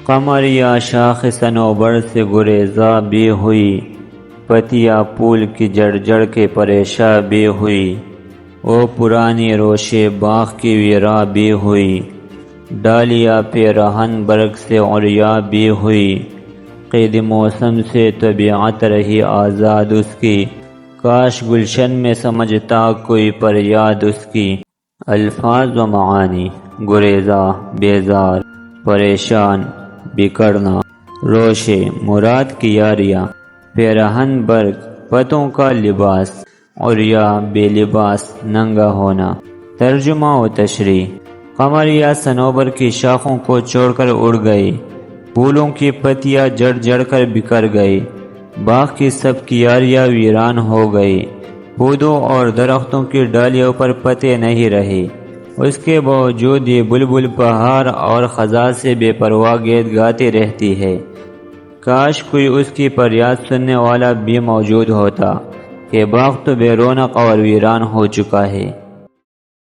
قمریا شاخ صنوبر سے گریزاں بھی ہوئی، پتیا پھول کی جڑ جڑ کے پریشاں بھی ہوئی، وہ پرانی روشے باغ کی ویراں بھی ہوئی، ڈالیا پہ رہن برگ سے عریا بھی ہوئی، قید موسم سے طبیعت رہی آزاد اس کی، کاش گلشن میں سمجھتا کوئی فریاد اس کی۔ الفاظ و معانی: گریزاں، بیزار، پریشان، بکھرنا۔ روشے مراد کی یاریاں، پیرہن برگ پتوں کا لباس، عریا بے لباس ننگا ہونا۔ ترجمہ و تشریح: قمریا صنوبر کی شاخوں کو چھوڑ کر اڑ گئی، پھولوں کی پتیاں جڑ جڑ کر بکھر گئی، باغ کی سب کیاریاں ویران ہو گئی، پودوں اور درختوں کی ڈالیوں پر پتے نہیں رہے، اس کے باوجود یہ بلبل بہار اور خزاں سے بے پرواہ گیت گاتی رہتی ہے۔ کاش کوئی اس کی فریاد سننے والا بھی موجود ہوتا کہ باغ تو بے رونق اور ویران ہو چکا ہے۔